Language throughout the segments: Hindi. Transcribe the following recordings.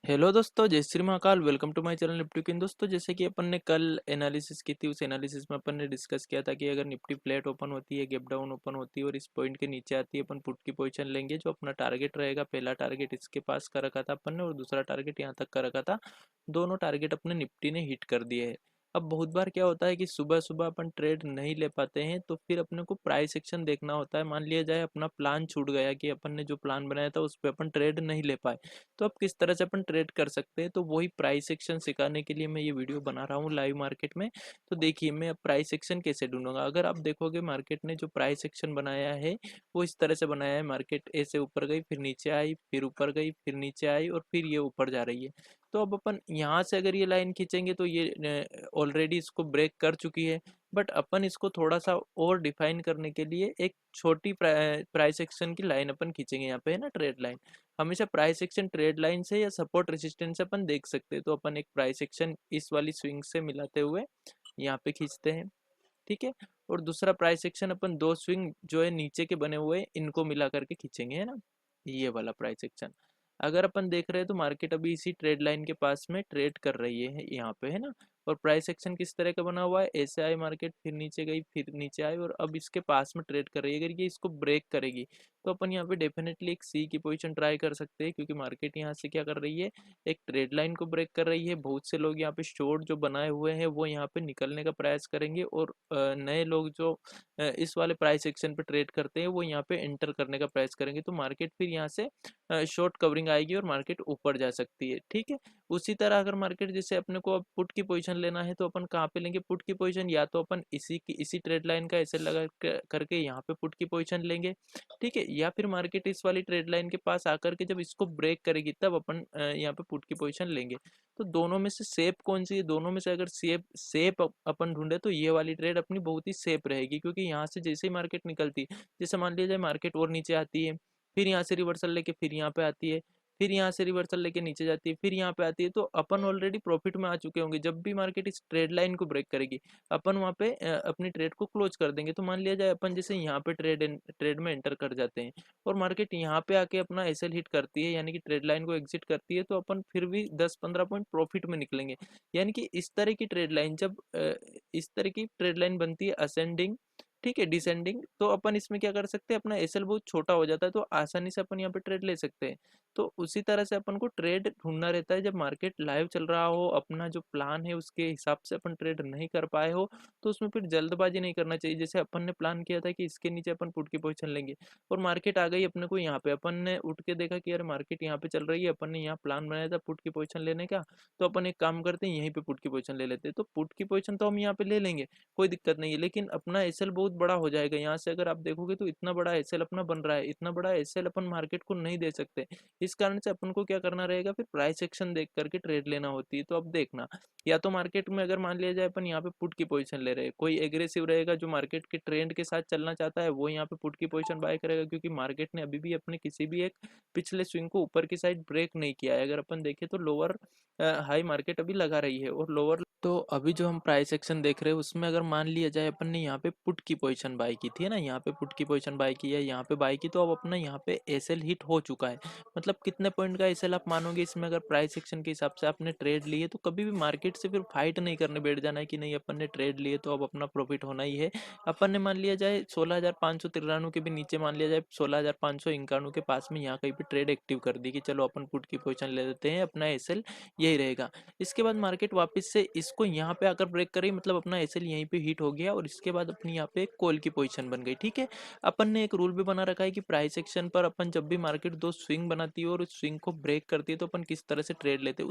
हेलो दोस्तों, जय Shri Mahakal. Welcome to my channel Nifty King. दोस्तों, जैसे कि अपन ने कल एनालिसिस की थी, उस एनालिसिस में अपन ने डिस्कस किया था कि अगर निफ्टी फ्लैट ओपन होती है, गैप डाउन ओपन होती है और इस पॉइंट के नीचे आती है, अपन पुट की पोजीशन लेंगे। जो अपना टारगेट रहेगा, पहला टारगेट इसके पास का रखा था अपन ने और दूसरा टारगेट यहाँ तक का रखा था। दोनों टारगेट अपने निफ्टी ने हिट कर दिए है। अब बहुत बार क्या होता है कि सुबह सुबह अपन ट्रेड नहीं ले पाते हैं, तो फिर अपने को प्राइस एक्शन देखना होता है। मान लिया जाए अपना प्लान छूट गया कि अपन ने जो प्लान बनाया था उस पर अपन ट्रेड नहीं ले पाए, तो अब किस तरह से अपन ट्रेड कर सकते हैं। तो वही प्राइस एक्शन सिखाने के लिए मैं ये वीडियो बना रहा हूँ लाइव मार्केट में। तो देखिए, मैं अब प्राइस एक्शन कैसे ढूंढूंगा। अगर आप देखोगे मार्केट ने जो प्राइस एक्शन बनाया है वो इस तरह से बनाया है। मार्केट ऐसे ऊपर गई, फिर नीचे आई, फिर ऊपर गई, फिर नीचे आई और फिर ये ऊपर जा रही है। तो अब अपन यहाँ से अगर ये लाइन खींचेंगे तो ये ऑलरेडी इसको ब्रेक कर चुकी है। बट अपन इसको थोड़ा सा और डिफाइन करने के लिए एक छोटी प्राइस एक्शन की लाइन अपन खींचेंगे। यहाँ पे है ना ट्रेड लाइन। हमेशा प्राइस एक्शन ट्रेड लाइन से या सपोर्ट रेजिस्टेंस से अपन देख सकते हैं। तो अपन एक प्राइस एक्शन इस वाली स्विंग से मिलाते हुए यहाँ पे खींचते हैं, ठीक है। और दूसरा प्राइस एक्शन अपन दो स्विंग जो है नीचे के बने हुए इनको मिला करके खींचेंगे, है ना। ये वाला प्राइस एक्शन अगर अपन देख रहे हैं तो मार्केट अभी इसी ट्रेड लाइन के पास में ट्रेड कर रही है यहाँ पे, है ना। और प्राइस एक्शन किस तरह का बना हुआ है, ऐसे आई मार्केट, फिर नीचे गई, फिर नीचे आई और अब इसके पास में ट्रेड कर रही है। अगर ये इसको ब्रेक करेगी तो अपन यहाँ पे डेफिनेटली एक सी की पोजीशन ट्राई कर सकते हैं, क्योंकि मार्केट यहाँ से क्या कर रही है, एक ट्रेड लाइन को ब्रेक कर रही है। बहुत से लोग यहाँ पे शॉर्ट जो बनाए हुए हैं वो यहाँ पे निकलने का प्रयास करेंगे और नए लोग जो इस वाले प्राइस एक्शन पे ट्रेड करते हैं वो यहाँ पे एंटर करने का प्रयास करेंगे। तो मार्केट फिर यहाँ से शॉर्ट कवरिंग आएगी और मार्केट ऊपर जा सकती है, ठीक है। उसी तरह अगर मार्केट जैसे अपने को अब पुट की पोजीशन लेना है तो अपन कहाँ पे लेंगे पुट की पोजीशन, या तो अपन इसी ट्रेड लाइन का ऐसे लगा करके यहाँ पे पुट की पोजीशन लेंगे, ठीक है। या फिर मार्केट इस वाली ट्रेड लाइन के पास आकर के जब इसको ब्रेक करेगी तब अपन यहाँ पे पुट की पोजीशन लेंगे। तो दोनों में से सेफ कौन सी है, दोनों में से अगर सेफ सेफ अपन ढूंढे तो ये वाली ट्रेड अपनी बहुत ही सेफ रहेगी, क्योंकि यहाँ से जैसे ही मार्केट निकलती है, जैसे मान लिया जाए मार्केट और नीचे आती है, फिर यहाँ से रिवर्सल लेके फिर यहाँ पे आती है, फिर यहाँ से रिवर्सल लेके नीचे जाती है, फिर यहाँ पे आती है, तो अपन ऑलरेडी प्रॉफिट में आ चुके होंगे। जब भी मार्केट इस ट्रेड लाइन को ब्रेक करेगी अपन वहाँ पे अपनी ट्रेड को क्लोज कर देंगे। तो मान लिया जाए अपन जैसे यहाँ पे ट्रेड में एंटर कर जाते हैं और मार्केट यहाँ पे आके अपना एसएल हिट करती है, यानी कि ट्रेड लाइन को एग्जिट करती है, तो अपन फिर भी 10-15 पॉइंट प्रॉफिट में निकलेंगे। यानी कि इस तरह की ट्रेड लाइन जब इस तरह की ट्रेड लाइन बनती है असेंडिंग, ठीक है, डिसेंडिंग, तो अपन इसमें क्या कर सकते हैं, अपना एसएल बहुत छोटा हो जाता है तो आसानी से अपन यहाँ पे ट्रेड ले सकते हैं। तो उसी तरह से अपन को ट्रेड ढूंढना रहता है। जब मार्केट लाइव चल रहा हो, अपना जो प्लान है उसके हिसाब से अपन ट्रेड नहीं कर पाए हो, तो उसमें फिर जल्दबाजी नहीं करना चाहिए। जैसे अपन ने प्लान किया था कि इसके नीचे अपन पुट की पोजीशन लेंगे और मार्केट आ गई अपने को यहाँ पे, अपन ने उठ के देखा कि यार मार्केट यहाँ पे चल रही है, अपन ने यहाँ प्लान बनाया था पुट की पोजीशन लेने का, तो अपन एक काम करते हैं यहीं पे पुट की पोजीशन ले लेते हैं। तो पुट की पोजीशन तो हम यहाँ पे ले लेंगे, कोई दिक्कत नहीं है, लेकिन अपना एसएल बहुत बड़ा हो जाएगा। यहाँ से अगर आप देखोगे तो इतना बड़ा एसएल अपना बन रहा है, इतना बड़ा एसएल अपन मार्केट को नहीं दे सकते। इस कारण से अपन को क्या करना रहेगा, फिर प्राइस एक्शन देख करके ट्रेड लेना होती है। तो अब देखना, या तो मार्केट में अगर मान लिया जाए अपन यहाँ पे पुट की पोजीशन ले रहे हैं, कोई एग्रेसिव रहेगा जो मार्केट के ट्रेंड के साथ चलना चाहता है वो यहाँ पे पुट की पोजीशन बाय करेगा, क्योंकि मार्केट ने अभी भी अपने किसी भी एक पिछले स्विंग को ऊपर की साइड ब्रेक नहीं किया है। अगर अपन देखें तो लोअर हाई मार्केट अभी लगा रही है और लोअर, तो अभी जो हम प्राइस एक्शन देख रहे हैं उसमें अगर मान लिया जाए अपन ने यहाँ पे पुट की पोजीशन बाय की थी, है ना, यहाँ पे पुट की पोजीशन बाय की है, यहाँ पे बाय की, तो अब अपना यहाँ पे एसएल हिट हो चुका है। मतलब कितने पॉइंट का एसएल आप मानोगे इसमें, अगर प्राइस एक्शन के हिसाब से आपने ट्रेड लिए, तो कभी भी मार्केट से फिर फाइट नहीं करने बैठ जाना है कि नहीं अपन ने ट्रेड लिए तो अब अपना प्रॉफिट होना ही है। अपन ने मान लिया जाए 16,593 के भी नीचे, मान लिया जाए 16,591 के पास में यहाँ कहीं पे ट्रेड एक्टिव कर दी कि चलो अपन पुट की पोजीशन ले लेते हैं, अपना एसएल यही रहेगा। इसके बाद मार्केट वापस से इसको यहाँ पे आकर ब्रेक करी, मतलब अपना एसएल यहीं पे हिट हो गया और इसके बाद अपनी यहाँ पे कॉल की पोजीशन बन गई, ठीक है। अपन ने एक रूल भी बना रखा है कि प्राइस एक्शन पर अपन जब भी मार्केट दो स्विंग बनाती है और उस स्विंग को ब्रेक करती है तो अपन किस तरह से ट्रेड लेते हैं,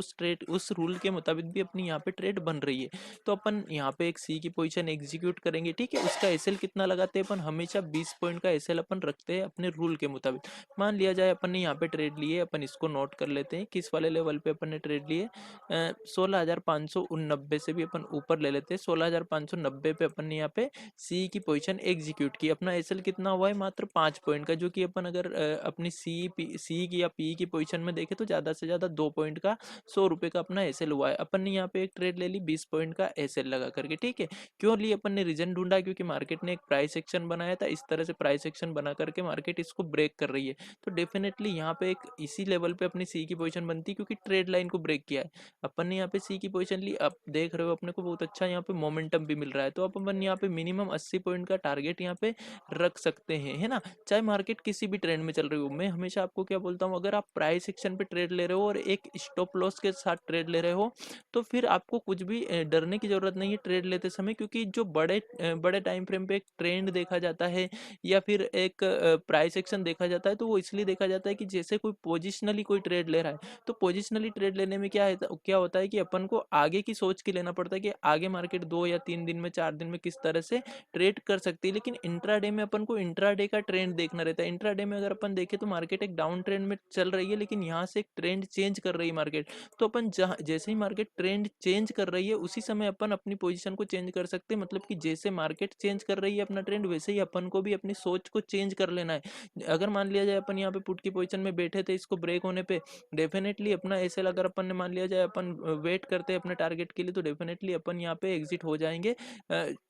उस रूल के मुताबिक भी अपनी यहाँ पे ट्रेड बन रही है। तो अपन यहाँ पे एक सी की पोजीशन एग्जीक्यूट करेंगे, ठीक है। उसका एसएल कितना लगाते हैं अपन, हमेशा 20 पॉइंट का एसएल अपन रखते हैं अपने रूल के मुताबिक। मान लिया जाए अपन ने यहाँ पे ट्रेड लिए, अपन इसको नोट कर लेते हैं किस वाले लेवल पे अपन ने ट्रेड लिए, 16,589 से भी अपन ऊपर ले लेते हैं। 16,590 पे अपन ने यहाँ पे सी की पोजीशन एग्जीक्यूट की। अपना एसएल कितना हुआ है, मात्र 5 पॉइंट का, जो कि अपन अगर अपनी सी की या पीई की पोजीशन में देखें तो ज़्यादा से ज़्यादा 2 पॉइंट का 100 रुपये का अपना एसएल हुआ है। अपन ने यहाँ पे एक ट्रेड ले ली 20 पॉइंट का एसएल लगा करके, ठीक है। क्यों लिए अपन ने रीजन ढूंढा, क्योंकि मार्केट ने एक प्राइस एक्शन बनाया था, इस तरह से प्राइस एक्शन बना करके मार्केट इसको ब्रेक कर रही है। तो डेफिनेटली यहाँ पे एक इसी लेवल पे अपनी सी की पोजीशन बनती है, क्योंकि ट्रेड लाइन को ब्रेक किया है अपन ने यहाँ पे सी की पोजीशन ली। आप देख रहे हो अपने को बहुत अच्छा यहाँ पे मोमेंटम भी मिल रहा है। तो अपन यहाँ पे मिनिमम 80 पॉइंट का टारगेट यहाँ पे रख सकते हैं, है ना। चाहे मार्केट किसी भी ट्रेंड में चल रही हो, मैं हमेशा आपको क्या बोलता हूँ, अगर आप प्राइस एक्शन पे ट्रेड ले रहे हो और एक स्टॉप लॉस के साथ ट्रेड ले रहे हो, तो फिर आपको कुछ भी डरने की जरूरत नहीं है ट्रेड लेते समय। क्योंकि जो बड़े टाइम फ्रेम पे एक ट्रेंड देखा जाता है या फिर एक प्राइस एक्शन देखा जाता है, तो वो इसलिए देखा जाता है कि जैसे कोई पोजिशनली कोई ट्रेड ले रहा है, तो पोजिशनली ट्रेड लेने में क्या होता है कि अपन को आगे की सोच के लेना पड़ता है कि आगे मार्केट 2 या 3 दिन में 4 दिन में किस तरह से ट्रेड कर सकती है। लेकिन इंट्राडे में अपन को इंट्राडे का ट्रेंड देखना रहता है। इंट्राडे में अगर अपन देखें तो मार्केट एक डाउन ट्रेंड में चल रही है, लेकिन यहाँ से एक ट्रेंड चेंज कर रही है मार्केट। तो अपन जहाँ जैसे ही मार्केट ट्रेंड चेंज कर रही है, उसी समय अपन अपनी पोजीशन को चेंज कर सकते हैं। मतलब कि जैसे मार्केट चेंज कर रही है अपना ट्रेंड, वैसे ही अपन को भी अपनी सोच को चेंज कर लेना है। अगर मान लिया जाए अपन यहाँ पे पुट की पोजीशन में बैठे थे, इसको ब्रेक होने पे डेफिनेटली अपना एसएल अगर अपन ने मान लिया जाए, अपन वेट करते हैं अपने टारगेट के लिए, तो डेफिनेटली अपन यहाँ पे एग्जिट हो जाएंगे।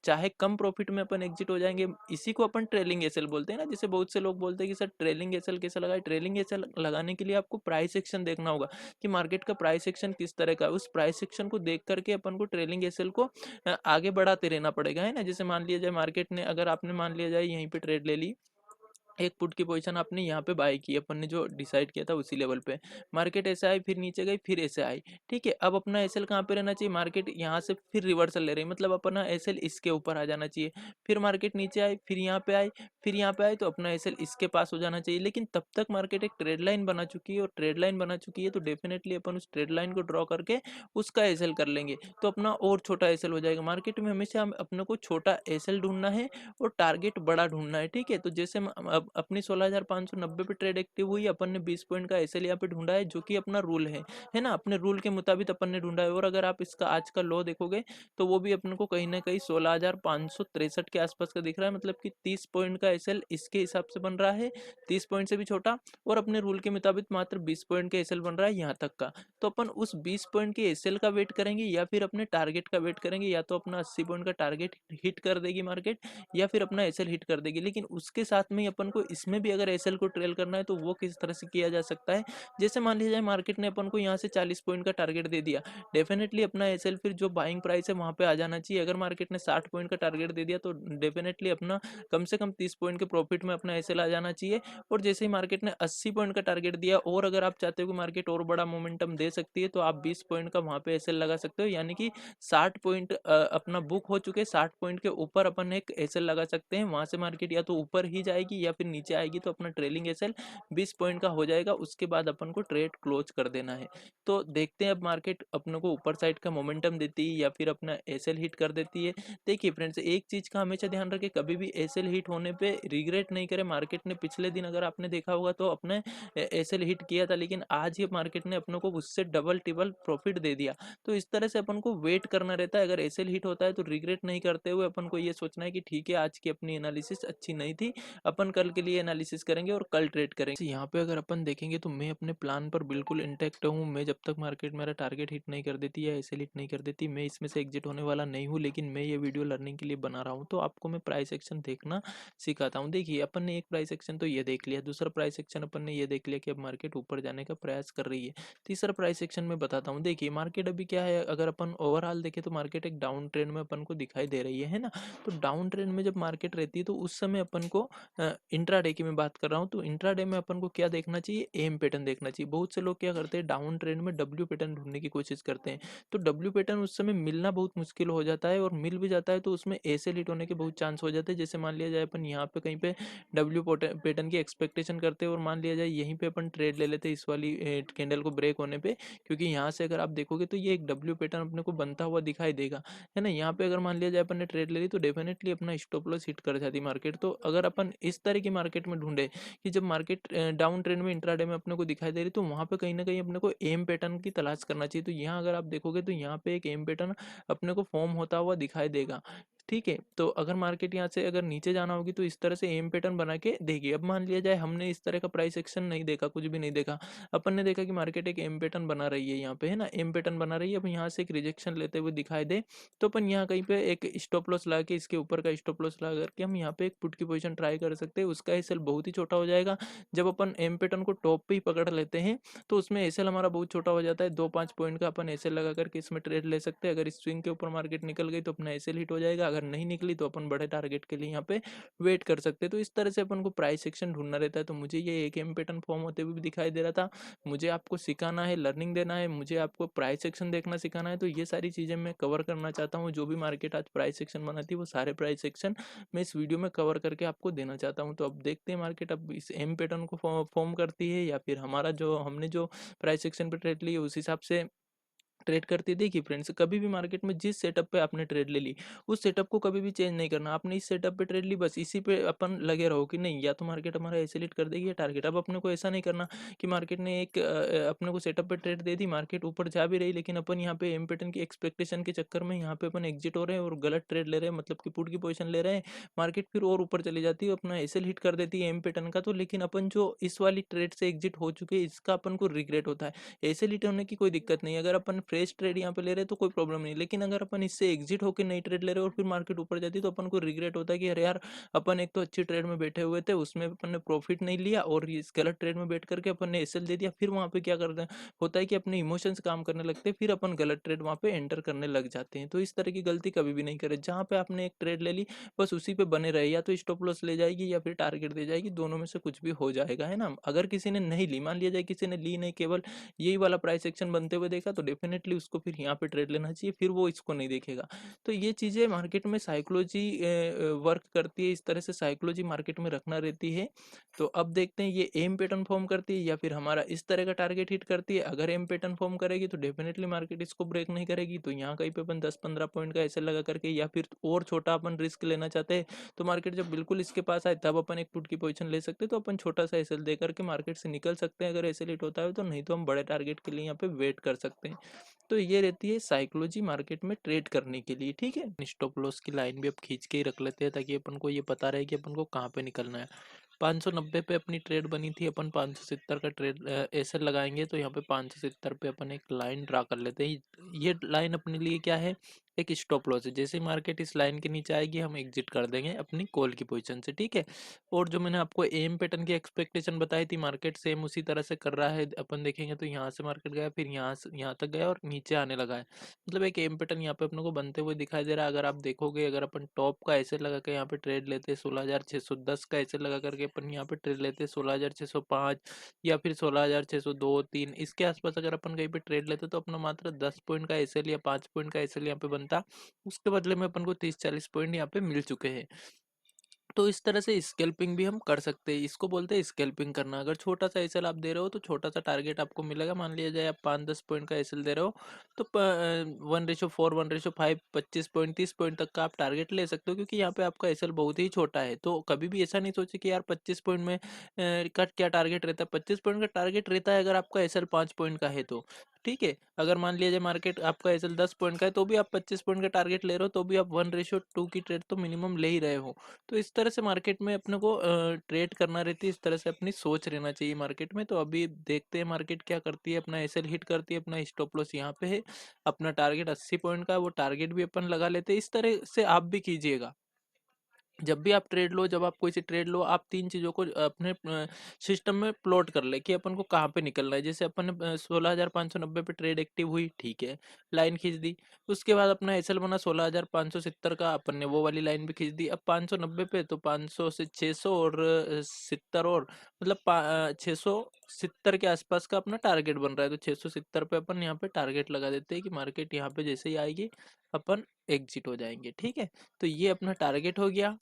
चाहे कम प्रॉफिट में अपन एग्जिट हो जाएंगे। इसी को अपन ट्रेलिंग एसएल बोलते हैं ना। जैसे बहुत से लोग बोलते हैं कि सर ट्रेलिंग एसएल कैसे लगाए। ट्रेलिंग एसएल लगाने के लिए आपको प्राइस एक्शन देखना होगा कि मार्केट का प्राइस एक्शन किस तरह का है। उस प्राइस एक्शन को देख करके अपन को ट्रेलिंग एसएल को आगे बढ़ाते रहना पड़ेगा, है ना। जैसे मान लिया जाए मार्केट ने, अगर आपने मान लिया जाए यहीं पे ट्रेड ले ली, एक पुट की पोजीशन आपने यहाँ पे बाय की, अपन ने जो डिसाइड किया था उसी लेवल पे, मार्केट ऐसे आई फिर नीचे गई फिर ऐसे आई, ठीक है। अब अपना एसएल कहाँ पे रहना चाहिए, मार्केट यहाँ से फिर रिवर्सल ले रही है, मतलब अपना एसएल इसके ऊपर आ जाना चाहिए। फिर मार्केट नीचे आई, फिर यहाँ पे आई, फिर यहाँ पे आई, तो अपना एसएल इसके पास हो जाना चाहिए। लेकिन तब तक मार्केट एक ट्रेड लाइन बना चुकी है, और ट्रेड लाइन बना चुकी है तो डेफिनेटली अपन उस ट्रेड लाइन को ड्रॉ करके उसका एसएल कर लेंगे, तो अपना और छोटा एसएल हो जाएगा। मार्केट में हमेशा हम अपने को छोटा एसएल ढूंढना है और टारगेट बड़ा ढूंढना है, ठीक है। तो जैसे अब अपनी 16,590 पे ट्रेड एक्टिव हुई, अपन ने 20 पॉइंट का एसएल यहाँ पे ढूंढा है, जो कि अपना रूल है ना। अपने रूल के मुताबिक अपन ने ढूंढा है। और अगर आप इसका आज का लो देखोगे तो वो भी अपने को कहीं ना कहीं 16,563 के आसपास का दिख रहा है। मतलब कि 30 पॉइंट का एसएल इसके हिसाब से बन रहा है, 30 पॉइंट से भी छोटा, और अपने रूल के मुताबिक मात्र 20 पॉइंट का एसएल बन रहा है यहाँ तक का। तो अपन उस 20 पॉइंट के एसएल का वेट करेंगे या फिर अपने टारगेट का वेट करेंगे। या तो अपना 80 पॉइंट का टारगेट हिट कर देगी मार्केट, या फिर अपना एसएल हिट कर देगी। लेकिन उसके साथ में अपन को इसमें भी अगर एसएल को ट्रेल करना है तो वो किस तरह से किया जा सकता है। जैसे मान लिया जाए मार्केट ने अपन को यहाँ से 40 पॉइंट का टारगेट दे दिया, डेफिनेटली अपना एसएल फिर जो बाइंग प्राइस है वहां पे आ जाना चाहिए। अगर मार्केट ने 60 पॉइंट का टारगेट दे दिया तो डेफिनेटली अपना कम से कम 30 पॉइंट के प्रॉफिट में अपना एसएल आ जाना चाहिए। और जैसे ही मार्केट ने 80 पॉइंट का टारगेट दिया, और अगर आप चाहते हो कि मार्केट और बड़ा मोमेंटम दे सकती है, तो आप 20 पॉइंट का वहां पे एसएल लगा सकते हो। यानी कि 60 पॉइंट अपना बुक हो चुके, 60 पॉइंट के ऊपर अपन एक एसएल लगा सकते हैं। वहां से मार्केट या तो ऊपर ही जाएगी या फिर नीचे आएगी, तो अपना ट्रेलिंग एसएल 20 पॉइंट का हो जाएगा। उसके बाद अपन को ट्रेड क्लोज कर देना है। तो देखते हैं अब मार्केट अपने को ऊपर साइड का मोमेंटम देती है या फिर अपना एसएल हिट कर देती है। देखिए फ्रेंड्स, एक चीज का हमेशा ध्यान रखें, कभी भी एसएल हिट होने पे रिग्रेट नहीं करें। मार्केट ने पिछले दिन अगर आपने देखा होगा तो अपने एसएल हिट किया था, लेकिन आज ही मार्केट ने अपने को उससे डबल टिबल प्रॉफिट दे दिया। तो इस तरह से अपन को वेट करना रहता है। अगर एसएल हिट होता है तो रिग्रेट नहीं करते हुए अपन को ये सोचना है कि ठीक है, आज की अपनी एनालिसिस अच्छी नहीं थी, अपन कल के लिए एनालिसिस करेंगे और कल ट्रेड करेंगे। यहाँ पे अगर अपन देखेंगे तो मैं अपने प्लान पर बिल्कुल इंटैक्ट हूँ। मैं जब तक मार्केट मेरा टारगेट हिट नहीं कर देती या एसएल हिट नहीं कर देती, मैं इसमें से एग्जिट होने वाला नहीं हूँ। लेकिन मैं ये वीडियो लर्निंग के लिए बना रहा हूँ, तो आपको मैं प्राइस एक्शन देखना सिखाता हूँ। देखिए, अपन ने एक प्राइस एक्शन तो ये देख लिया, दूसरा प्राइस एक्शन अपन ने ये देख लिया कि अब मार्केट ऊपर जाने का प्रयास कर रही है। तीसरा प्राइस एक्शन में बताता हूँ। देखिए, मार्केट अभी क्या है, अगर अपन ओवरऑल देखें तो मार्केट एक डाउन ट्रेंड में अपन को दिखाई दे रही है ना। तो डाउन ट्रेंड में जब मार्केट रहती है तो उस समय अपन को इंट्राडे की मैं बात कर रहा हूँ, तो इंट्राडे में अपन को क्या देखना चाहिए, एम पैटर्न देखना चाहिए। बहुत से लोग क्या करते हैं, डाउन ट्रेंड में डब्ल्यू पैटर्न ढूंढने की कोशिश करते हैं। तो डब्ल्यू पैटर्न उस समय मिलना बहुत मुश्किल हो जाता है, और मिल भी जाता है तो उसमें एसे हिट होने के बहुत चांस हो जाते हैं। जैसे मान लिया जाए अपन यहाँ पे कहीं पे डब्ल्यू पैटर्न की एक्सपेक्टेशन करते हैं, और मान लिया जाए यहीं पे अपन ट्रेड ले लेते हैं इस वाली कैंडल को ब्रेक होने पे, क्योंकि यहाँ से अगर आप देखोगे तो ये एक डब्ल्यू पैटर्न अपने को बनता हुआ दिखाई देगा, है ना। यहाँ पे अगर मान लिया जाए अपन ने ट्रेड ले ली तो डेफिनेटली अपना स्टॉप लॉस हिट कर जाती मार्केट। तो अगर अपन इस तरह की मार्केट में ढूंढे कि जब मार्केट डाउन ट्रेंड में इंट्राडे में अपने को दिखाई दे रही, तो वहां पे कहीं ना कहीं अपने को एम पैटर्न की तलाश करना चाहिए। तो यहाँ अगर आप देखोगे तो यहाँ पे एक एम पैटर्न अपने को फॉर्म होता हुआ दिखाई देगा, ठीक है, तो अगर मार्केट यहाँ से अगर नीचे जाना होगी तो इस तरह से एम पैटर्न बना के देगी। अब मान लिया जाए हमने इस तरह का प्राइस एक्शन नहीं देखा, कुछ भी नहीं देखा, अपन ने देखा कि मार्केट एक एम पैटर्न बना रही है यहाँ पे, है ना, एम पैटर्न बना रही है। अब यहाँ से एक रिजेक्शन लेते हुए दिखाई दे तो अपन यहाँ कहीं पे एक स्टॉप लॉस लगा के, इसके ऊपर का स्टॉप लॉस लगा करके हम यहाँ पे एक पुट की पोजीशन ट्राई कर सकते हैं। उसका एसएल बहुत ही छोटा हो जाएगा। जब अपन एम पैटर्न को टॉप पे ही पकड़ लेते हैं तो उसमें एसएल हमारा बहुत छोटा हो जाता है। 2-5 पॉइंट का अपन एसएल लगा करके इसमें ट्रेड ले सकते हैं। अगर इस स्विंग के ऊपर मार्केट निकल गई तो अपना एसएल हिट हो जाएगा, अगर नहीं निकली तो अपन बड़े टारगेट के लिए यहाँ पे वेट कर सकते हैं। तो इस तरह से अपन को प्राइस एक्शन ढूंढना रहता है। तो मुझे ये एक एम पैटर्न फॉर्म होते हुए भी दिखाई दे रहा था। मुझे आपको सिखाना है, लर्निंग देना है, मुझे आपको प्राइस एक्शन देखना सिखाना है। तो ये सारी चीज़ें मैं कवर करना चाहता हूँ। जो भी मार्केट आज प्राइस एक्शन बनाती है वो सारे प्राइस एक्शन मैं इस वीडियो में कवर करके आपको देना चाहता हूँ। तो अब देखते हैं मार्केट अब इस एम पैटर्न को फॉर्म करती है या फिर हमारा जो हमने जो प्राइस एक्शन पे ट्रेड ली है उस हिसाब से ट्रेड करती है। देखिए फ्रेंड्स, कभी भी मार्केट में जिस सेटअप पे आपने ट्रेड ले ली उस सेटअप को कभी भी चेंज नहीं करना। आपने इस सेटअप पे ट्रेड ली, बस इसी पे अपन लगे रहो कि नहीं या तो मार्केट हमारा एसिलेट कर देगी या टारगेट। अब अपने को ऐसा नहीं करना कि मार्केट ने एक अपने को सेटअप पे ट्रेड दे दी, मार्केट ऊपर जा भी रही लेकिन अपन यहाँ पे एम पैटर्न की एक्सपेक्टेशन के चक्कर में यहाँ पे अपन एग्जिट हो रहे हैं और गलत ट्रेड ले रहे हैं, मतलब कि पुट की पोजीशन ले रहे हैं। मार्केट फिर और ऊपर चली जाती है, अपना एसएल हिट कर देती है एम पैटर्न का। तो लेकिन अपन जो इस वाली ट्रेड से एग्जिट हो चुके हैं इसका अपन को रिग्रेट होता है। ऐसे लिट होने की कोई दिक्कत नहीं है, अगर अपन फ्रेश ट्रेड यहाँ पे ले रहे हैं तो कोई प्रॉब्लम नहीं। लेकिन अगर अपन इससे एग्जिट होकर नई ट्रेड ले रहे हैं और फिर मार्केट ऊपर जाती है तो अपन को रिग्रेट होता है कि अरे यार, अपन एक तो अच्छी ट्रेड में बैठे हुए थे, उसमें अपन ने प्रॉफिट नहीं लिया और इस गलत ट्रेड में बैठ करके अपन ने एसएल दे दिया। फिर वहाँ पे क्या करते हैं, होता है कि अपने इमोशंस काम करने लगते हैं, फिर अपन गलत ट्रेड वहाँ पे एंटर करने लग जाते हैं। तो इस तरह की गलती कभी भी नहीं करे। जहाँ पे आपने एक ट्रेड ले ली बस उसी पे बने रहे, या तो स्टॉप लॉस ले जाएगी या फिर टारगेट दे जाएगी, दोनों में से कुछ भी हो जाएगा, है ना। अगर किसी ने नहीं ली, मान लिया जाए किसी ने ली नहीं, केवल यही वाला प्राइस एक्शन बनते हुए देखा तो डेफिनेटली उसको फिर यहाँ पे ट्रेड लेना चाहिए, फिर वो इसको नहीं देखेगा। तो ये चीज़ें मार्केट में साइकोलॉजी वर्क करती है, इस तरह से साइकोलॉजी मार्केट में रखना रहती है। तो अब देखते हैं ये एम पैटर्न फॉर्म करती है या फिर हमारा इस तरह का टारगेट हिट करती है। अगर एम पैटर्न फॉर्म करेगी तो डेफिनेटली मार्केट इसको ब्रेक नहीं करेगी, तो यहाँ कहीं पे अपन 10-15 पॉइंट का ऐसे लगा करके या फिर और छोटा अपन रिस्क लेना चाहते हैं तो मार्केट जब बिल्कुल इसके पास आए तब अपन एक पुट की पोजीशन ले सकते हैं। तो अपन छोटा सा एसएल दे करके मार्केट से निकल सकते हैं अगर एसएल हिट होता है तो, नहीं तो हम बड़े टारगेट के लिए यहाँ पे वेट कर सकते हैं। तो ये रहती है साइकोलॉजी मार्केट में ट्रेड करने के लिए, ठीक है। स्टॉप लॉस की लाइन भी अब खींच के ही रख लेते हैं ताकि अपन को ये पता रहे कि अपन को कहाँ पे निकलना है। 590 पे अपनी ट्रेड बनी थी, अपन 570 का ट्रेड ऐसे लगाएंगे तो यहाँ पे 570 पे अपन एक लाइन ड्रा कर लेते हैं। ये लाइन अपने लिए क्या है, एक स्टॉप लॉस है। जैसे मार्केट इस लाइन के नीचे आएगी हम एग्जिट कर देंगे अपनी कॉल की पोजीशन से, ठीक है। और जो मैंने आपको एम पैटर्न की एक्सपेक्टेशन बताई थी, मार्केट सेम उसी तरह से कर रहा है। अपन देखेंगे तो यहाँ से मार्केट गया, फिर यहाँ से यहाँ तक गया और नीचे आने लगा है, मतलब एक एम पैटर्न यहाँ पे अपने को बनते हुए दिखाई दे रहा है। अगर आप देखोगे, अगर अपन टॉप का ऐसे लगा के यहाँ पे ट्रेड लेते 16,610 का ऐसे लगा करके अपन यहाँ पे ट्रेड लेते 16,605 या फिर 16,602-3 इसके आसपास अगर अपन कहीं पे ट्रेड लेते तो अपना मात्र 10 पॉइंट का एसएल या 5 पॉइंट का एसएल यहाँ पे बनता। उसके बदले में अपन को 30-40 पॉइंट यहाँ पे मिल चुके हैं। तो इस तरह से स्कैल्पिंग भी हम कर सकते हैं, इसको बोलते हैं स्कैल्पिंग करना। अगर छोटा सा एसएल आप दे रहे हो तो छोटा सा टारगेट आपको मिलेगा। मान लिया जाए आप 5-10 पॉइंट का एसएल दे रहे हो तो 1:4, 1:5, 25 पॉइंट 30 पॉइंट तक का आप टारगेट ले सकते हो, क्योंकि यहाँ पे आपका एसएल बहुत ही छोटा है। तो कभी भी ऐसा नहीं सोचे कि यार 25 पॉइंट में का क्या टारगेट रहता है। 25 पॉइंट का टारगेट रहता है अगर आपका एसएल 5 पॉइंट का है तो, ठीक है। अगर मान लिया जाए मार्केट आपका एसएल 10 पॉइंट का है तो भी आप 25 पॉइंट का टारगेट ले रहे हो तो भी आप 1:2 की ट्रेड तो मिनिमम ले ही रहे हो। तो इस तरह से मार्केट में अपने को ट्रेड करना रहती है, इस तरह से अपनी सोच रहना चाहिए मार्केट में। तो अभी देखते हैं मार्केट क्या करती है। अपना एसएल हिट करती है, अपना स्टॉप लॉस यहाँ पे है, अपना टारगेट 80 पॉइंट का, वो टारगेट भी अपन लगा लेते हैं। इस तरह से आप भी कीजिएगा। जब भी आप ट्रेड लो, जब आप कोई सी ट्रेड लो, आप तीन चीज़ों को अपने सिस्टम में प्लॉट कर ले कि अपन को कहाँ पे निकलना है। जैसे अपन ने 16,590 पे ट्रेड एक्टिव हुई, ठीक है, लाइन खींच दी। उसके बाद अपना एसएल बना 16,570 का, अपन ने वो वाली लाइन भी खींच दी। अब 590 पे तो 500 से 600 और 70 और मतलब 670 के आसपास का अपना टारगेट बन रहा है। तो 670 पे अपन यहाँ पे टारगेट लगा देते हैं कि मार्केट यहाँ पे जैसे ही आएगी अपन एग्जिट हो जाएंगे, ठीक है। तो ये अपना टारगेट हो गया।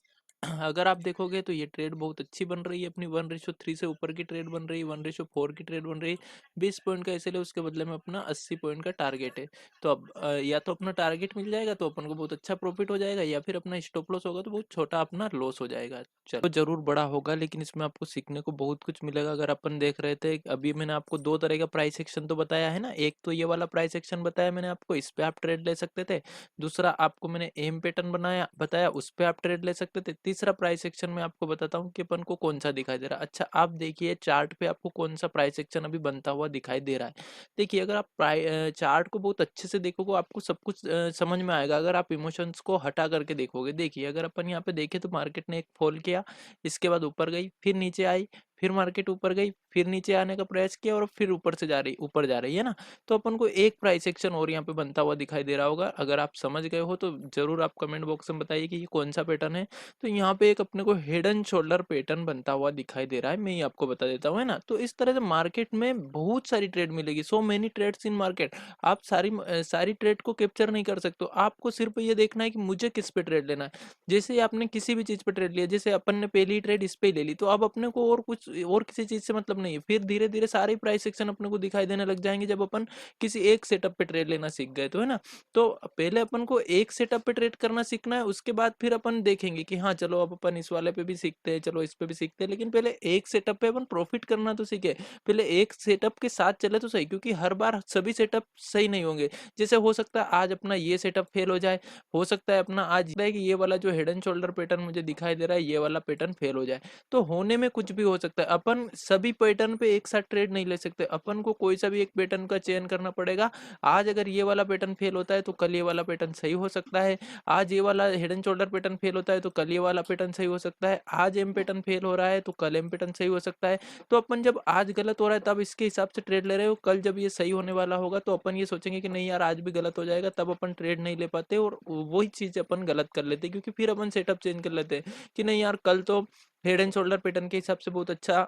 अगर आप देखोगे तो ये ट्रेड बहुत अच्छी बन रही है, अपनी 1:3 से ऊपर की ट्रेड बन रही है, 1:4 की ट्रेड बन रही है। 20 पॉइंट का इसलिए उसके बदले में अपना 80 पॉइंट का टारगेट है। तो अब या तो अपना टारगेट मिल जाएगा तो अपन को बहुत अच्छा प्रॉफिट हो जाएगा, या फिर अपना स्टॉप लॉस होगा तो बहुत छोटा अपना लॉस हो जाएगा। चलो, तो जरूर बड़ा होगा, लेकिन इसमें आपको सीखने को बहुत कुछ मिलेगा। अगर अपन देख रहे थे, अभी मैंने आपको दो तरह का प्राइस एक्शन तो बताया है ना। एक तो ये वाला प्राइस एक्शन बताया मैंने आपको, इस पे आप ट्रेड ले सकते थे। दूसरा आपको मैंने एम पैटर्न बताया, उस पे आप ट्रेड ले सकते थे। तीसरा प्राइस एक्शन में आपको बताता हूँ कि अपन को कौन सा दिखाई दे रहा है। अच्छा, आप देखिए चार्ट पे आपको कौन सा प्राइस एक्शन अभी बनता हुआ दिखाई दे रहा है। देखिए, अगर आप चार्ट को बहुत अच्छे से देखोगे आपको सब कुछ समझ में आएगा। अगर आप इमोशंस को हटा करके देखोगे, देखिए अगर अपन यहाँ पे देखें तो मार्केट ने एक फॉल किया, इसके बाद ऊपर गई, फिर नीचे आई, फिर मार्केट ऊपर गई, फिर नीचे आने का प्रयास किया और फिर ऊपर जा रही है ना। तो अपन को एक प्राइस एक्शन और यहाँ पे बनता हुआ दिखाई दे रहा होगा। अगर आप समझ गए हो तो जरूर आप कमेंट बॉक्स में बताइए कि ये कौन सा पैटर्न है। तो यहाँ पे एक अपने को हेड एंड शोल्डर पैटर्न बनता हुआ दिखाई दे रहा है, मैं ये आपको बता देता हूँ, है ना। तो इस तरह से मार्केट में बहुत सारी ट्रेड मिलेगी, so many trades in market. आप सारी ट्रेड को कैप्चर नहीं कर सकते हो। आपको सिर्फ ये देखना है कि मुझे किस पे ट्रेड लेना है। जैसे ही आपने किसी भी चीज पे ट्रेड लिया, जैसे अपन ने पहली ट्रेड इस पे ही ले ली, तो अब अपने को और कुछ और किसी चीज से मतलब नहीं है। फिर धीरे धीरे सारे प्राइस सेक्शन अपने को दिखाई देने लग जाएंगे जब अपन किसी एक सेटअप पे ट्रेड लेना सीख गए तो, है ना। तो पहले अपन को एक सेटअप पे ट्रेड करना सीखना है, उसके बाद फिर अपन देखेंगे कि हाँ चलो अब अपन इस वाले पे भी सीखते हैं, चलो इस पे भी सीखते हैं। लेकिन पहले एक सेटअप पे अपन प्रॉफिट करना तो सीखे। पहले एक सेटअप के साथ चले तो सही, क्योंकि हर बार सभी सेटअप सही नहीं होंगे। जैसे हो सकता है आज अपना ये सेटअप फेल हो जाए, हो सकता है अपना आज कि ये वाला जो हेड एंड शोल्डर पैटर्न मुझे दिखाई दे रहा है, ये वाला पैटर्न फेल हो जाए। तो होने में कुछ भी हो सकता है। अपन सभी पैटर्न पे एक साथ ट्रेड नहीं ले सकते, अपन को कोई सा भी एक पैटर्न का चयन करना पड़ेगा। आज अगर ये वाला पैटर्न फेल होता है तो कल ये वाला पैटर्न सही हो सकता है। आज ये वाला head and shoulder pattern fail होता है तो कल ये वाला पैटर्न सही हो सकता है। आज एम पैटर्न फेल हो रहा है तो कल एम पैटर्न सही हो सकता है। तो अपन जब आज गलत हो रहा है तब इसके हिसाब से ट्रेड ले रहे हो, कल जब ये सही होने वाला होगा तो अपन ये सोचेंगे कि नहीं यार आज भी गलत हो जाएगा, तब अपन ट्रेड नहीं ले पाते और वही चीज अपन गलत कर लेते, क्योंकि फिर अपन सेटअप चेंज कर लेते हैं कि नहीं यार कल तो हेड एंड शोल्डर पैटर्न के हिसाब से बहुत अच्छा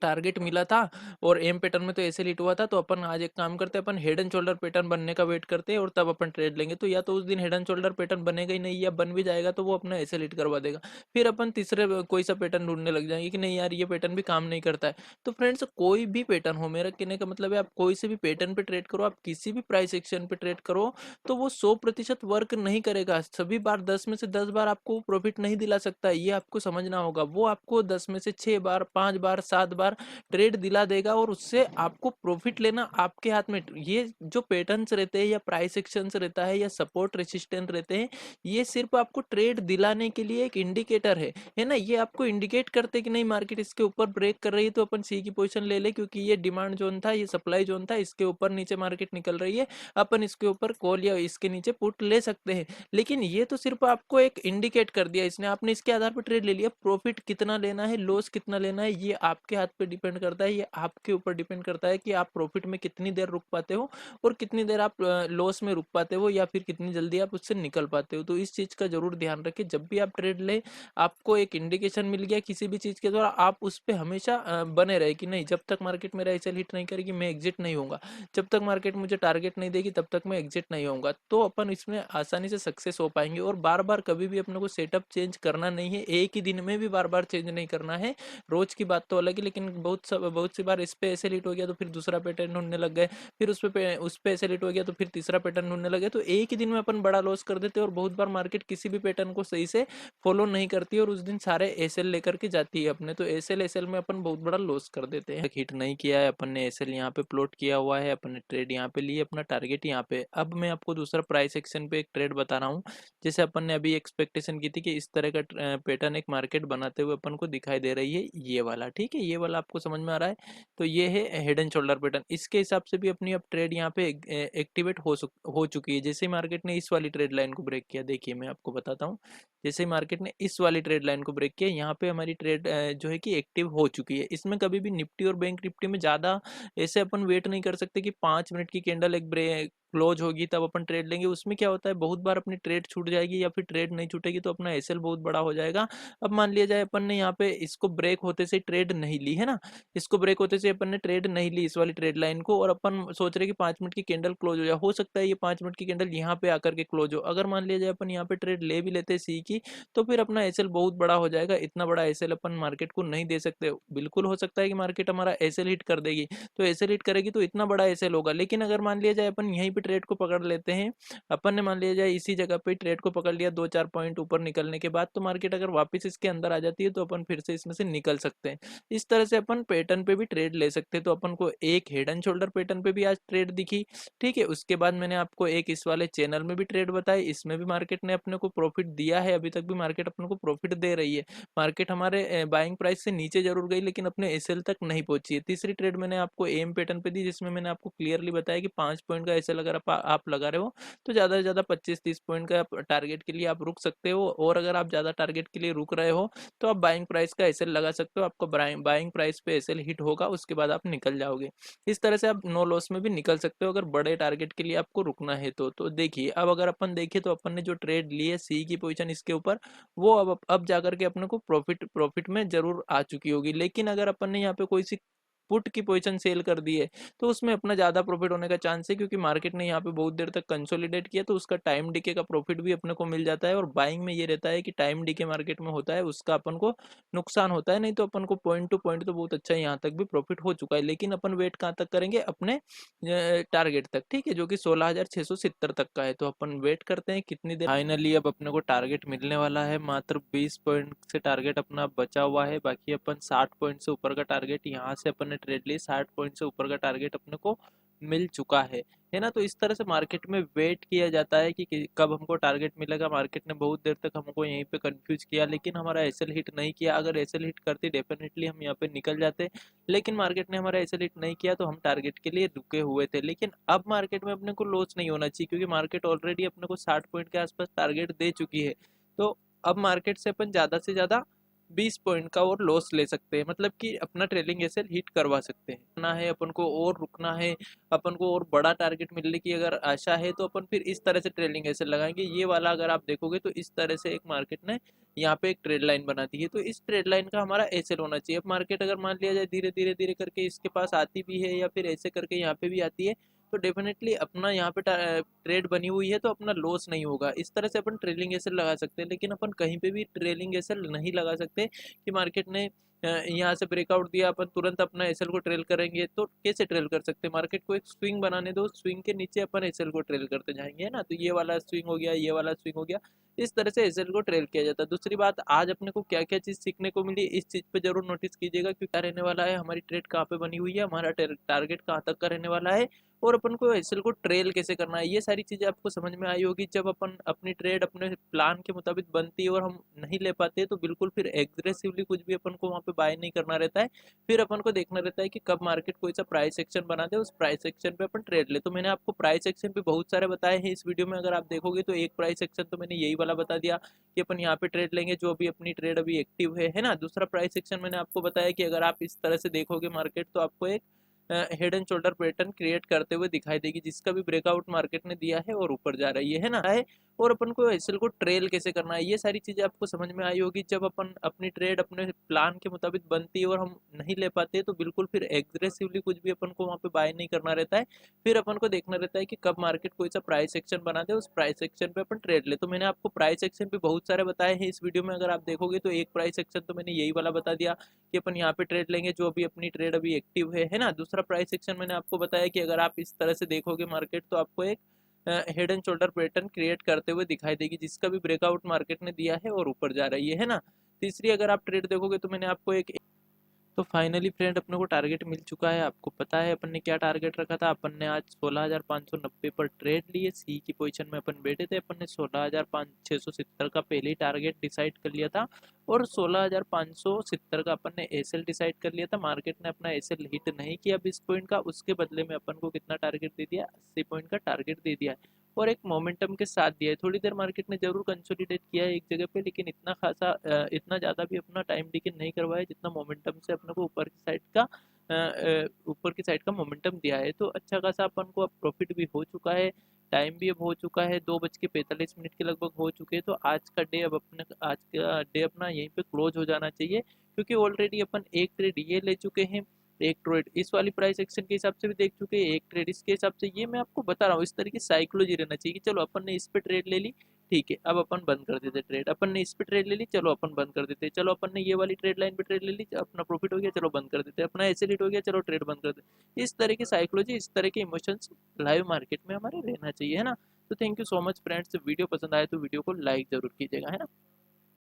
टारगेट मिला था और एम पैटर्न में तो ऐसे लिट हुआ था, तो अपन आज एक काम करते हैं, अपन हेड एंड शोल्डर पैटर्न बनने का वेट करते हैं और तब अपन ट्रेड लेंगे। तो या तो उस दिन हेड एंड शोल्डर पैटर्न बनेगा ही नहीं, या बन भी जाएगा तो वो अपना ऐसे लिट करवा देगा। फिर अपन तीसरे कोई सा पैटर्न ढूंढने लग जाएंगे कि नहीं यार ये पैटर्न भी काम नहीं करता है। तो फ्रेंड्स, कोई भी पैटर्न हो, मेरा कहने का मतलब है आप कोई से भी पैटर्न पे ट्रेड करो, आप किसी भी प्राइस एक्शन पे ट्रेड करो, तो वो 100% वर्क नहीं करेगा। सभी बार 10 में से 10 बार आपको प्रॉफिट नहीं दिला सकता है, ये आपको समझना होगा। वो आपको 10 में से 6 बार, 5 बार, 7 बार ट्रेड दिला देगा और उससे आपको प्रॉफिट लेना आपके हाथ में। ये जो पैटर्न्स रहते हैं या प्राइस एक्शंस रहता है या सपोर्ट रेसिस्टेंट रहते हैं, ये सिर्फ आपको ट्रेड दिलाने के लिए एक इंडिकेटर है ना। ये आपको इंडिकेट करते कि नहीं मार्केट इसके ऊपर ब्रेक कर रही है तो अपन सी की पोजीशन ले ले, क्योंकि ये डिमांड जोन था, ये सप्लाई जोन था, इसके ऊपर नीचे मार्केट निकल रही है, अपन इसके ऊपर कॉल या इसके नीचे पुट ले सकते हैं। लेकिन ये तो सिर्फ आपको एक इंडिकेट कर दिया इसने, आपने इसके आधार पर ट्रेड ले लिया। प्रॉफिट कितना लेना है, लॉस कितना लेना है, ये आपके हाथ पे डिपेंड करता है, ये आपके ऊपर डिपेंड करता है कि आप प्रॉफिट में कितनी देर रुक पाते हो और कितनी देर आप लॉस में रुक पाते हो, या फिर कितनी जल्दी आप उससे निकल पाते हो। तो इस चीज का जरूर ध्यान रखिए, जब भी आप ट्रेड ले, आपको एक इंडिकेशन मिल गया किसी भी चीज के द्वारा, आप उस पर हमेशा बने रहे कि नहीं जब तक मार्केट मेरा ऐसे हिट नहीं करेगी मैं एग्जिट नहीं होऊंगा, जब तक मार्केट मुझे टारगेट नहीं देगी तब तक मैं एग्जिट नहीं होऊंगा। तो अपन इसमें आसानी से सक्सेस हो पाएंगे। और बार बार कभी भी अपने को सेटअप चेंज करना नहीं है, एक ही दिन में भी बार बार चेंज नहीं करना है। रोज की बात तो अलग है, लेकिन बहुत सी बार इस पे ऐसे लिट हो गया तो फिर दूसरा पैटर्न ढूंढने लग गए, फिर उस पे ऐसे लिट हो गया तो फिर तीसरा पैटर्न ढूंढने लगे, तो एक ही दिन में अपन बड़ा लॉस कर देते हैं। और बहुत बार मार्केट किसी भी पैटर्न को सही से फॉलो नहीं करती और उस दिन सारे एसएल लेकर के जाती है अपने, तो एसएल में अपन बहुत बड़ा लॉस कर देते हैं। हिट नहीं किया है अपन ने, एसएल यहाँ पे प्लॉट किया हुआ है, अपन ने ट्रेड यहाँ पे लिए, अपना टारगेट यहाँ पे। अब मैं आपको दूसरा प्राइस एक्शन पे एक ट्रेड बता रहा हूँ। जैसे अपन ने अभी एक्सपेक्टेशन की थी कि इस तरह का पैटर्न एक मार्केट बनाते हुए अपन को दिखाई दे रही है, ये वाला, ठीक है, ये वाला आपको समझ में आ रहा है। तो ये है हेड एंड शोल्डर पैटर्न, इसके हिसाब से भी अपनी अब ट्रेड यहाँ पे एक्टिवेट हो चुकी है। जैसे ही मार्केट ने इस वाली ट्रेड लाइन को ब्रेक किया, देखिए मैं आपको बताता हूँ, जैसे ही मार्केट ने इस वाली ट्रेड लाइन को ब्रेक किया, यहाँ पे हमारी ट्रेड जो है कि एक्टिव हो चुकी है। इसमें कभी भी निफ्टी और बैंक निफ्टी में ज्यादा ऐसे अपन वेट नहीं कर सकते कि 5 मिनट की कैंडल एक ब्रेक क्लोज होगी तब अपन ट्रेड लेंगे। उसमें क्या होता है, बहुत बार अपनी ट्रेड छूट जाएगी या फिर ट्रेड नहीं छूटेगी तो अपना एसएल बहुत बड़ा हो जाएगा। अब मान लिया जाए अपन ने यहाँ पे इसको ब्रेक होते से ट्रेड नहीं ली है ना, इसको ब्रेक होते से अपन ने ट्रेड नहीं ली इस वाली ट्रेड लाइन को, और अपन सोच रहे कि 5 मिनट की कैंडल क्लोज हो जाए। हो सकता है ये 5 मिनट की कैंडल यहाँ पे आकर के क्लोज हो। अगर मान लिया जाए अपन यहाँ पे ट्रेड ले भी लेते सी की, तो फिर अपना एसएल बहुत बड़ा हो जाएगा। इतना बड़ा एसएल अपन मार्केट को नहीं दे सकते। बिल्कुल हो सकता है कि मार्केट हमारा एसएल हिट कर देगी, तो एसएल हिट करेगी तो इतना बड़ा एसएल होगा। लेकिन अगर मान लिया जाए अपन यहीं पे ट्रेड को पकड़ लेते हैं, अपन ने मान लिया जाए इसी जगह पे ट्रेड को पकड़ लिया 2-4 पॉइंट ऊपर निकलने के बाद, तो मार्केट अगर वापस इसके अंदर आ जाती है तो अपन फिर से इसमें से निकल सकते हैं। इस तरह से अपन पैटर्न पे भी ट्रेड ले सकते हैं। तो अपन को एक हेड एंड शोल्डर पैटर्न पे भी आज ट्रेड दिखी, ठीक है। उसके बाद मैंने आपको एक इस वाले चैनल में भी ट्रेड बताई, इसमें भी मार्केट ने अपने को प्रॉफिट दिया है। अभी तक भी मार्केट अपने को प्रॉफिट दे रही है। मार्केट हमारे बाइंग प्राइस से नीचे जरूर गई लेकिन अपने एसएल तक नहीं पहुंची है। तीसरी ट्रेड मैंने आपको एम पैटर्न पे दी, जिसमें मैंने आपको क्लियरली बताया कि 5 पॉइंट का एसएल अगर आप लगा रहे हो तो ज़्यादा से ज़्यादा 25-30 पॉइंट का टारगेट के लिए आप रुक सकते हो। और अगर आप ज़्यादा टारगेट के लिए रुक रहे हो तो आप बाइंग प्राइस का एसएल लगा सकते हो। आपको बाइंग प्राइस पे एसएल हिट होगा, उसके बाद आप निकल जाओगे। इस तरह से आप नो लॉस में भी निकल सकते हो अगर बड़े टारगेट के लिए आपको रुकना है तो देखिए अब अगर अपन देखें तो अपन ने जो ट्रेड ली है सी की पोजीशन इसके ऊपर, वो अब जाकर के अपने को प्रॉफिट में जरूर आ चुकी होगी। लेकिन अगर अपन ने यहाँ पे कोई सी पुट की पोजीशन सेल कर दी है तो उसमें अपना ज़्यादा प्रॉफिट होने का चांस है, क्योंकि मार्केट ने यहाँ पे बहुत देर तक कंसोलिडेट किया तो उसका टाइम डीके का प्रॉफिट भी अपने को मिल जाता है। और बाइंग में ये रहता है कि टाइम डीके मार्केट में होता है उसका अपन को नुकसान होता है, नहीं तो अपन को पॉइंट टू पॉइंट तो बहुत अच्छा यहाँ तक भी प्रॉफिट हो चुका है। लेकिन अपन वेट कहाँ तक करेंगे, अपने टारगेट तक, ठीक है, जो कि 16,670 तक का है। तो अपन वेट करते हैं कितनी देर। फाइनली अब अपने को टारगेट मिलने वाला है। मात्र 20 पॉइंट से टारगेट अपना बचा हुआ है, बाकी अपन 60 पॉइंट से ऊपर का टारगेट, यहाँ से अपन ने ट्रेड ली 60 पॉइंट से ऊपर का टारगेट अपने को मिल चुका है ना। तो इस तरह से मार्केट में वेट किया जाता है कि कब हमको टारगेट मिलेगा। मार्केट ने बहुत देर तक हमको यहीं पे कंफ्यूज किया, लेकिन हमारा एसएल हिट नहीं किया। अगर एसएल हिट करती डेफिनेटली हम यहाँ पे निकल जाते, लेकिन मार्केट ने हमारा एसएल हिट नहीं किया तो हम टारगेट के लिए रुके हुए थे। लेकिन अब मार्केट में अपने को लॉस नहीं होना चाहिए, क्योंकि मार्केट ऑलरेडी अपने को 60 पॉइंट के आसपास टारगेट दे चुकी है। तो अब मार्केट से अपन ज़्यादा से ज़्यादा 20 पॉइंट का और लॉस ले सकते हैं, मतलब कि अपना ट्रेलिंग एसएल हिट करवा सकते हैं ना। है अपन को और रुकना है, अपन को और बड़ा टारगेट मिलने की अगर आशा है तो अपन फिर इस तरह से ट्रेलिंग एसएल लगाएंगे। ये वाला अगर आप देखोगे तो इस तरह से एक मार्केट ने यहाँ पे एक ट्रेड लाइन बना दी है, तो इस ट्रेड लाइन का हमारा एसएल होना चाहिए। अब मार्केट अगर मान लिया जाए धीरे धीरे धीरे करके इसके पास आती भी है या फिर ऐसे करके यहाँ पे भी आती है, तो डेफिनेटली अपना यहाँ पे ट्रेड बनी हुई है तो अपना लॉस नहीं होगा। इस तरह से अपन ट्रेलिंग एसएल लगा सकते हैं। लेकिन अपन कहीं पे भी ट्रेलिंग एसएल नहीं लगा सकते कि मार्केट ने यहाँ से ब्रेकआउट दिया अपन तुरंत अपना एसएल को ट्रेल करेंगे, तो कैसे ट्रेल कर सकते हैं। मार्केट को एक स्विंग बनाने दो, स्विंग के नीचे अपन एसएल को ट्रेल करते जाएंगे, है ना। तो ये वाला स्विंग हो गया, ये वाला स्विंग हो गया, इस तरह से एसएल को ट्रेल किया जाता है। दूसरी बात, आज अपने को क्या क्या चीज़ सीखने को मिली इस चीज़ पे जरूर नोटिस कीजिएगा कि क्या रहने वाला है, हमारी ट्रेड कहाँ पे बनी हुई है, हमारा टारगेट कहाँ तक का रहने वाला है, और अपन को एसएल को ट्रेल कैसे करना है। ये सारी चीज़ें आपको समझ में आई होगी। जब अपन अपनी ट्रेड अपने प्लान के मुताबिक बनती है और हम नहीं ले पाते तो बिल्कुल फिर एग्रेसिवली कुछ भी अपन को वहाँ पे बाय नहीं करना रहता है। फिर अपन को देखना रहता है कि कब मार्केट कोई सा प्राइस एक्शन बना दे, उस प्राइस एक्शन पे अपन ट्रेड ले। तो मैंने आपको प्राइस एक्शन भी बहुत सारे बताए हैं इस वीडियो में। अगर आप देखोगे तो एक प्राइस एक्शन तो मैंने यही वाला बता दिया कि अपन यहाँ पे ट्रेड लेंगे जो अभी अपनी ट्रेड अभी एक्टिव है ना। दूसरा प्राइस सेक्शन मैंने आपको बताया कि अगर आप इस तरह से देखोगे मार्केट तो आपको एक head and shoulder pattern create करते हुए दिखाई देगी, जिसका भी ब्रेकआउट मार्केट ने दिया है और ऊपर जा रही है ना है। और अपन को एसएल को ट्रेल कैसे करना है, ये सारी चीजें आपको समझ में आई होगी। जब अपन अपनी ट्रेड अपने प्लान के मुताबिक बनती है और हम नहीं ले पाते तो बिल्कुल फिर एग्रेसिवली कुछ भी अपन को वहाँ पे बाय नहीं करना रहता है। फिर अपन को देखना रहता है कि कब मार्केट कोई सा प्राइस एक्शन बना दे, उस प्राइस एक्शन पे अपन ट्रेड ले। तो मैंने आपको प्राइस एक्शन भी बहुत सारे बताए हैं इस वीडियो में। अगर आप देखोगे तो एक प्राइस एक्शन तो मैंने यही वाला बता दिया कि अपन यहाँ पे ट्रेड लेंगे जो अभी अपनी ट्रेड अभी एक्टिव है ना। दूसरा प्राइस एक्शन मैंने आपको बताया कि अगर आप इस तरह से देखोगे मार्केट तो आपको एक head and shoulder pattern create करते हुए दिखाई देगी, जिसका भी ब्रेकआउट मार्केट ने दिया है और ऊपर जा रही है ना। तीसरी अगर आप ट्रेड देखोगे तो मैंने आपको एक, तो फाइनली फ्रेंड अपने को टारगेट मिल चुका है। आपको पता है अपन ने क्या टारगेट रखा था। अपन ने आज 16,590 पर ट्रेड लिए, सी की पोजीशन में अपन बैठे थे। अपन ने 16,670 का पहले ही टारगेट डिसाइड कर लिया था और 16,570 का अपन ने एसएल डिसाइड कर लिया था। मार्केट ने अपना एसएल हिट नहीं किया 20 पॉइंट का, उसके बदले में अपन को कितना टारगेट दे दिया, 80 पॉइंट का टारगेट दे दिया है। और एक मोमेंटम के साथ दिया है। थोड़ी देर मार्केट ने जरूर कंसोलिडेट किया है एक जगह पे, लेकिन इतना खासा इतना ज़्यादा भी अपना टाइम डिके नहीं करवाया जितना मोमेंटम से अपने को ऊपर की साइड का मोमेंटम दिया है। तो अच्छा खासा अपन को अब प्रॉफिट भी हो चुका है, टाइम भी अब हो चुका है, 2:45 के लगभग हो चुके हैं। तो आज का डे अपना यहीं पे क्लोज हो जाना चाहिए, क्योंकि ऑलरेडी अपन एक ट्रेड ये ले चुके हैं, एक ट्रेड इस वाली प्राइस एक्शन के हिसाब से भी देख चुके हैं, एक ट्रेड इसके हिसाब से। ये मैं आपको बता रहा हूँ, इस तरीके साइकोलॉजी रहना चाहिए कि चलो अपन ने इस पे ट्रेड ले ली, ठीक है, अब अपन बंद कर देते ट्रेड। अपन ने इस पे ट्रेड ले ली, चलो अपन बंद कर देते। चलो अपन ने ये वाली ट्रेड लाइन पे ट्रेड ले ली, अपना प्रॉफिट हो गया, चलो बंद कर देते। अपना ऐसे रेट हो गया, चलो ट्रेड बंद कर देते। इस तरह की साइकोलॉजी, इस तरह के इमोशंस लाइव मार्केट में हमारे रहना चाहिए, है ना। तो thank you so much friends, video पसंद आए तो वीडियो को लाइक जरूर कीजिएगा, है ना।